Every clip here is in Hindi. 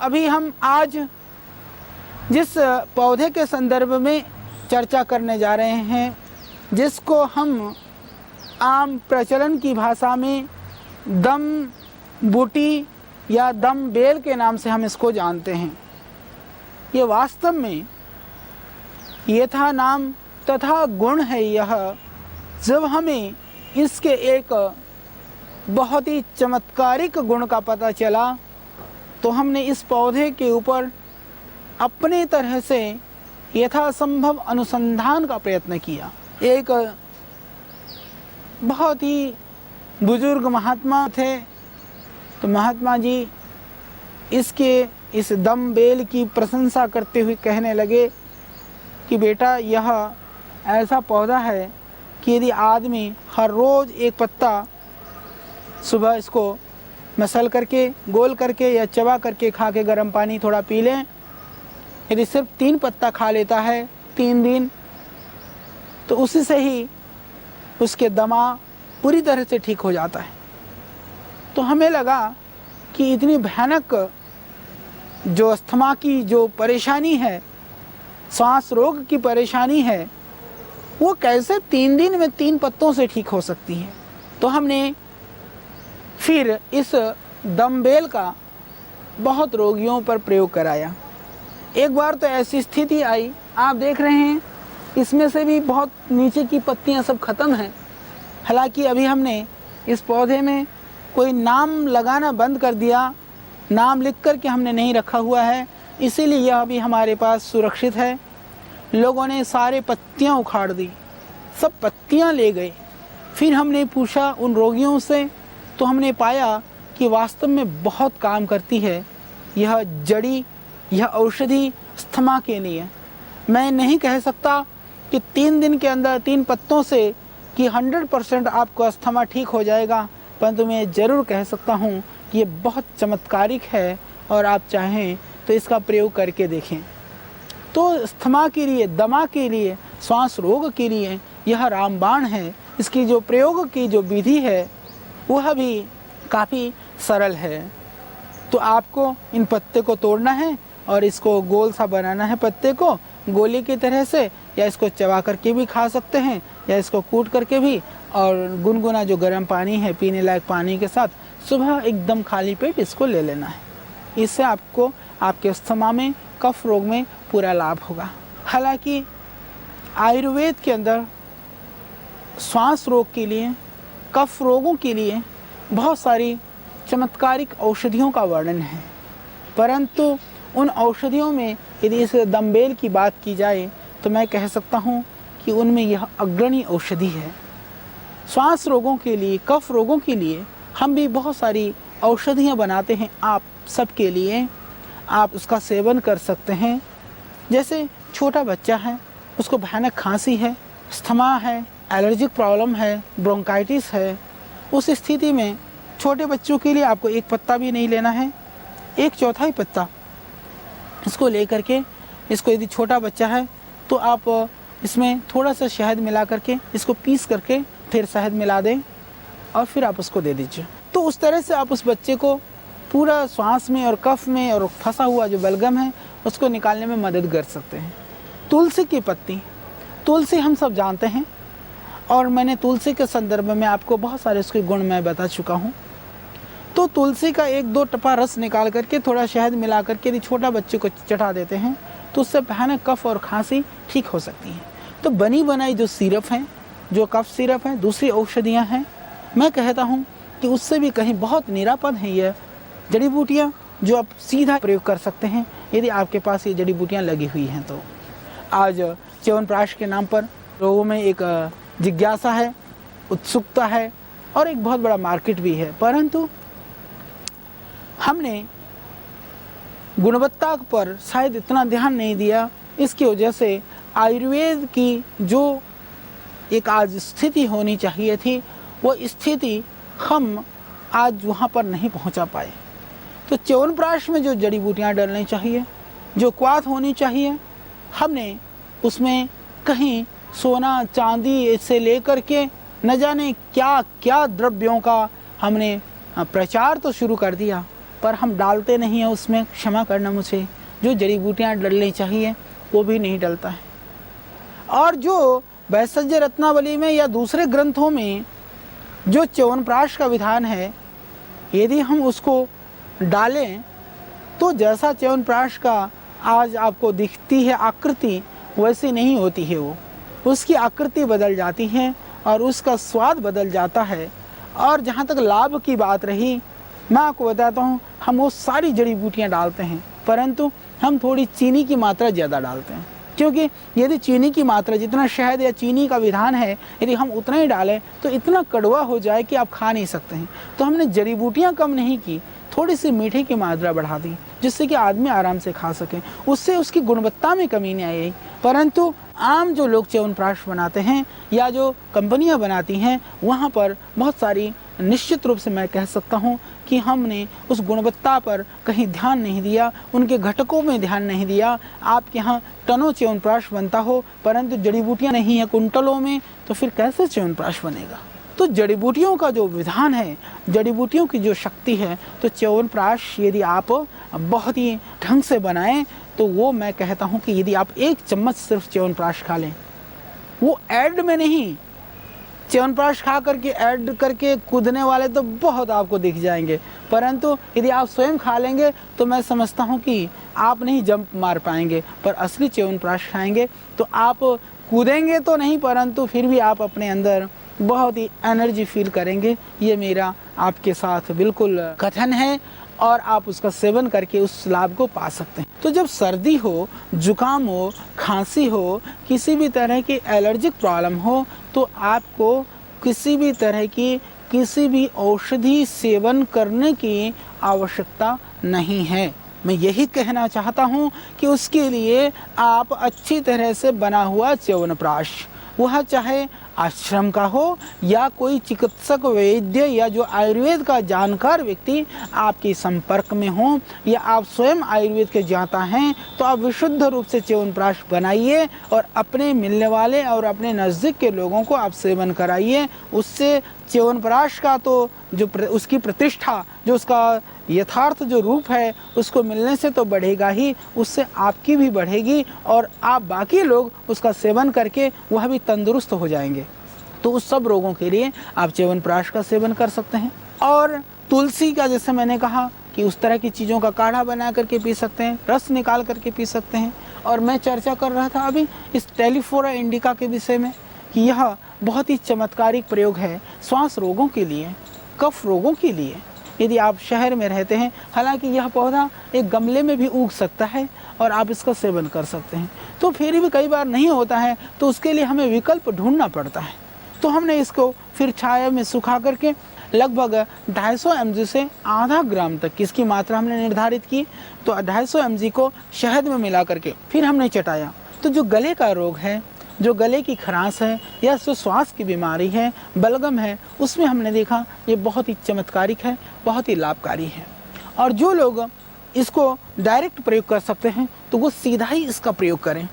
अभी हम आज जिस पौधे के संदर्भ में चर्चा करने जा रहे हैं, जिसको हम आम प्रचलन की भाषा में दम बूटी या दम बेल के नाम से हम इसको जानते हैं, ये वास्तव में यथा नाम तथा गुण है यह। जब हमें इसके एक बहुत ही चमत्कारिक गुण का पता चला तो हमने इस पौधे के ऊपर अपने तरह से यथासंभव अनुसंधान का प्रयत्न किया। एक बहुत ही बुजुर्ग महात्मा थे, तो महात्मा जी इस दम बेल की प्रशंसा करते हुए कहने लगे कि बेटा यह ऐसा पौधा है कि यदि आदमी हर रोज़ एक पत्ता सुबह इसको मसल करके, गोल करके या चबा करके खा के गर्म पानी थोड़ा पी लें, यदि सिर्फ 3 पत्ता खा लेता है 3 दिन, तो उसी से ही उसके दमा पूरी तरह से ठीक हो जाता है। तो हमें लगा कि इतनी भयानक जो अस्थमा की जो परेशानी है, सांस रोग की परेशानी है, वो कैसे 3 दिन में 3 पत्तों से ठीक हो सकती है। तो हमने फिर इस दमबेल का बहुत रोगियों पर प्रयोग कराया। एक बार तो ऐसी स्थिति आई, आप देख रहे हैं इसमें से भी बहुत नीचे की पत्तियां सब खत्म हैं। हालांकि अभी हमने इस पौधे में कोई नाम लगाना बंद कर दिया, नाम लिख कर के हमने नहीं रखा हुआ है, इसीलिए यह अभी हमारे पास सुरक्षित है। लोगों ने सारे पत्तियां उखाड़ दी, सब पत्तियां ले गए। फिर हमने पूछा उन रोगियों से, तो हमने पाया कि वास्तव में बहुत काम करती है यह जड़ी, यह औषधि अस्थमा के लिए। मैं नहीं कह सकता कि 3 दिन के अंदर 3 पत्तों से कि 100% आपको अस्थमा ठीक हो जाएगा, परंतु मैं ज़रूर कह सकता हूँ कि ये बहुत चमत्कारिक है और आप चाहें तो इसका प्रयोग करके देखें। तो अस्थमा के लिए, दमा के लिए, श्वास रोग के लिए यह रामबाण है। इसकी जो प्रयोग की जो विधि है वह भी काफ़ी सरल है। तो आपको इन पत्ते को तोड़ना है और इसको गोल सा बनाना है, पत्ते को गोली की तरह से, या इसको चबा करके भी खा सकते हैं या इसको कूट करके भी, और गुनगुना जो गर्म पानी है पीने लायक पानी के साथ सुबह एकदम खाली पेट इसको ले लेना है। इससे आपको आपके अस्थमा में, कफ रोग में पूरा लाभ होगा। हालांकि आयुर्वेद के अंदर श्वास रोग के लिए, कफ रोगों के लिए बहुत सारी चमत्कारिक औषधियों का वर्णन है, परंतु उन औषधियों में यदि इस दमबेल की बात की जाए तो मैं कह सकता हूँ कि उनमें यह अग्रणी औषधि है। श्वास रोगों के लिए, कफ रोगों के लिए हम भी बहुत सारी औषधियाँ बनाते हैं आप सबके लिए। आप उसका सेवन कर सकते हैं। जैसे छोटा बच्चा है, उसको भयानक खांसी है, अस्थमा है, एलर्जिक प्रॉब्लम है, ब्रोंकाइटिस है, उस स्थिति में छोटे बच्चों के लिए आपको 1 पत्ता भी नहीं लेना है, 1/4 पत्ता इसको ले करके, इसको यदि छोटा बच्चा है तो आप इसमें थोड़ा सा शहद मिला करके, इसको पीस करके फिर शहद मिला दें और फिर आप उसको दे दीजिए। तो उस तरह से आप उस बच्चे को पूरा श्वास में और कफ में और फंसा हुआ जो बलगम है उसको निकालने में मदद कर सकते हैं। तुलसी की पत्ती, तुलसी हम सब जानते हैं और मैंने तुलसी के संदर्भ में आपको बहुत सारे उसके गुण मैं बता चुका हूँ। तो तुलसी का 1-2 टपा रस निकाल करके, थोड़ा शहद मिला करके यदि छोटा बच्चे को चटा देते हैं तो उससे भयानक कफ और खांसी ठीक हो सकती है। तो बनी बनाई जो सिरप हैं, जो कफ सिरप हैं, दूसरी औषधियाँ हैं, मैं कहता हूँ कि उससे भी कहीं बहुत निरापद है यह जड़ी बूटियाँ, जो आप सीधा प्रयोग कर सकते हैं यदि आपके पास ये जड़ी बूटियाँ लगी हुई हैं। तो आज च्यवनप्राश के नाम पर लोगों में एक जिज्ञासा है, उत्सुकता है और एक बहुत बड़ा मार्केट भी है, परंतु हमने गुणवत्ता पर शायद इतना ध्यान नहीं दिया। इसकी वजह से आयुर्वेद की जो एक आज स्थिति होनी चाहिए थी, वो स्थिति हम आज वहाँ पर नहीं पहुँचा पाए। तो च्यवनप्राश में जो जड़ी बूटियाँ डलनी चाहिए, जो क्वाथ होनी चाहिए, हमने उसमें कहीं सोना चांदी से लेकर के न जाने क्या क्या द्रव्यों का हमने प्रचार तो शुरू कर दिया, पर हम डालते नहीं हैं उसमें, क्षमा करना मुझे। जो जड़ी बूटियाँ डलनी चाहिए वो भी नहीं डलता है। और जो वैशज्य रत्नावली में या दूसरे ग्रंथों में जो च्यवनप्राश का विधान है, यदि हम उसको डालें तो जैसा च्यवनप्राश का आज आपको दिखती है आकृति, वैसी नहीं होती है। वो उसकी आकृति बदल जाती है और उसका स्वाद बदल जाता है। और जहाँ तक लाभ की बात रही, मैं आपको बताता हूँ, हम वो सारी जड़ी बूटियाँ डालते हैं, परंतु हम थोड़ी चीनी की मात्रा ज़्यादा डालते हैं। क्योंकि यदि चीनी की मात्रा, जितना शहद या चीनी का विधान है, यदि हम उतना ही डालें तो इतना कड़वा हो जाए कि आप खा नहीं सकते हैं। तो हमने जड़ी बूटियाँ कम नहीं की, थोड़ी सी मीठे की मात्रा बढ़ा दी, जिससे कि आदमी आराम से खा सके। उससे उसकी गुणवत्ता में कमी नहीं आई। परंतु आम जो लोग च्यवनप्राश बनाते हैं या जो कंपनियां बनाती हैं, वहाँ पर बहुत सारी, निश्चित रूप से मैं कह सकता हूँ कि हमने उस गुणवत्ता पर कहीं ध्यान नहीं दिया, उनके घटकों में ध्यान नहीं दिया। आपके यहाँ टनों च्यवनप्राश बनता हो परंतु जड़ी बूटियाँ नहीं है कुंटलों में, तो फिर कैसे च्यवनप्राश बनेगा? तो जड़ी बूटियों का जो विधान है, जड़ी बूटियों की जो शक्ति है, तो च्यवनप्राश यदि आप बहुत ही ढंग से बनाएं तो वो मैं कहता हूँ कि यदि आप 1 चम्मच सिर्फ च्यवनप्राश खा लें, वो ऐड में नहीं, च्यवनप्राश खा करके ऐड करके कूदने वाले तो बहुत आपको दिख जाएंगे, परंतु यदि आप स्वयं खा लेंगे तो मैं समझता हूँ कि आप नहीं जंप मार पाएंगे। पर असली च्यवनप्राश खाएंगे तो आप कूदेंगे तो नहीं, परंतु फिर भी आप अपने अंदर बहुत ही एनर्जी फील करेंगे। ये मेरा आपके साथ बिल्कुल कथन है और आप उसका सेवन करके उस लाभ को पा सकते हैं। तो जब सर्दी हो, जुकाम हो, खांसी हो, किसी भी तरह की एलर्जिक प्रॉब्लम हो, तो आपको किसी भी तरह की किसी भी औषधि सेवन करने की आवश्यकता नहीं है। मैं यही कहना चाहता हूँ कि उसके लिए आप अच्छी तरह से बना हुआ च्यवनप्राश, वह चाहे आश्रम का हो या कोई चिकित्सक वैद्य या जो आयुर्वेद का जानकार व्यक्ति आपके संपर्क में हो, या आप स्वयं आयुर्वेद के जानता हैं, तो आप विशुद्ध रूप से च्यवनप्राश बनाइए और अपने मिलने वाले और अपने नज़दीक के लोगों को आप सेवन कराइए। उससे च्यवनप्राश का तो जो उसकी प्रतिष्ठा, जो उसका यथार्थ जो रूप है, उसको मिलने से तो बढ़ेगा ही, उससे आपकी भी बढ़ेगी और आप बाकी लोग उसका सेवन करके वह भी तंदुरुस्त हो जाएंगे। तो उस सब रोगों के लिए आप च्यवनप्राश का सेवन कर सकते हैं। और तुलसी का, जैसे मैंने कहा कि उस तरह की चीज़ों का काढ़ा बना करके पी सकते हैं, रस निकाल करके पी सकते हैं। और मैं चर्चा कर रहा था अभी इस टेलीफोरा इंडिका के विषय में कि यह बहुत ही चमत्कारिक प्रयोग है श्वास रोगों के लिए, कफ रोगों के लिए। यदि आप शहर में रहते हैं, हालांकि यह पौधा एक गमले में भी उग सकता है और आप इसका सेवन कर सकते हैं, तो फिर भी कई बार नहीं होता है, तो उसके लिए हमें विकल्प ढूंढना पड़ता है। तो हमने इसको फिर छाया में सुखा करके लगभग 250 mg से आधा ग्राम तक की इसकी मात्रा हमने निर्धारित की। तो 250 mg को शहद में मिला करके फिर हमने चटाया। तो जो गले का रोग है, जो गले की खराश है या जो श्वास की बीमारी है, बलगम है, उसमें हमने देखा ये बहुत ही चमत्कारिक है, बहुत ही लाभकारी है। और जो लोग इसको डायरेक्ट प्रयोग कर सकते हैं तो वो सीधा ही इसका प्रयोग करें।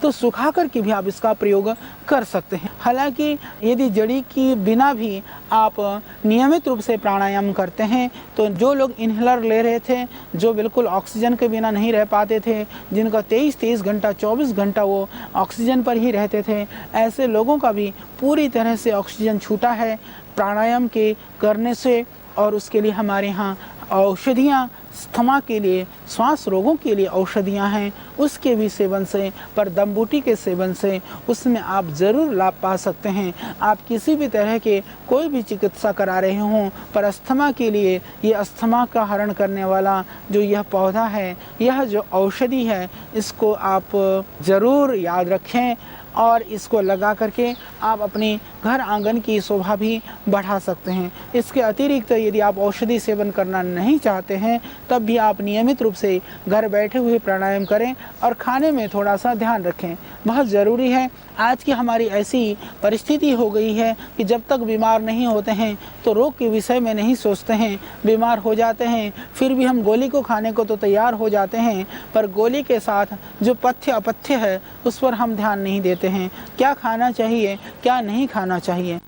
तो सुखा कर के भी आप इसका प्रयोग कर सकते हैं। हालांकि यदि जड़ी की बिना भी आप नियमित रूप से प्राणायाम करते हैं, तो जो लोग इन्हेलर ले रहे थे, जो बिल्कुल ऑक्सीजन के बिना नहीं रह पाते थे, जिनका 23 घंटा 24 घंटा वो ऑक्सीजन पर ही रहते थे, ऐसे लोगों का भी पूरी तरह से ऑक्सीजन छूटा है प्राणायाम के करने से। और उसके लिए हमारे यहाँ औषधियाँ, अस्थमा के लिए, श्वास रोगों के लिए औषधियाँ हैं, उसके भी सेवन से, पर दमबूटी के सेवन से उसमें आप ज़रूर लाभ पा सकते हैं। आप किसी भी तरह के कोई भी चिकित्सा करा रहे हों, पर अस्थमा के लिए ये अस्थमा का हरण करने वाला जो यह पौधा है, यह जो औषधि है, इसको आप ज़रूर याद रखें और इसको लगा करके आप अपने घर आंगन की शोभा भी बढ़ा सकते हैं। इसके अतिरिक्त यदि आप औषधि सेवन करना नहीं चाहते हैं, तब भी आप नियमित रूप से घर बैठे हुए प्राणायाम करें और खाने में थोड़ा सा ध्यान रखें, बहुत ज़रूरी है। आज की हमारी ऐसी परिस्थिति हो गई है कि जब तक बीमार नहीं होते हैं तो रोग के विषय में नहीं सोचते हैं, बीमार हो जाते हैं, फिर भी हम गोली को खाने को तो तैयार हो जाते हैं, पर गोली के साथ जो पथ्य अपथ्य है उस पर हम ध्यान नहीं देते हैं। क्या खाना चाहिए, क्या नहीं खाना चाहिए।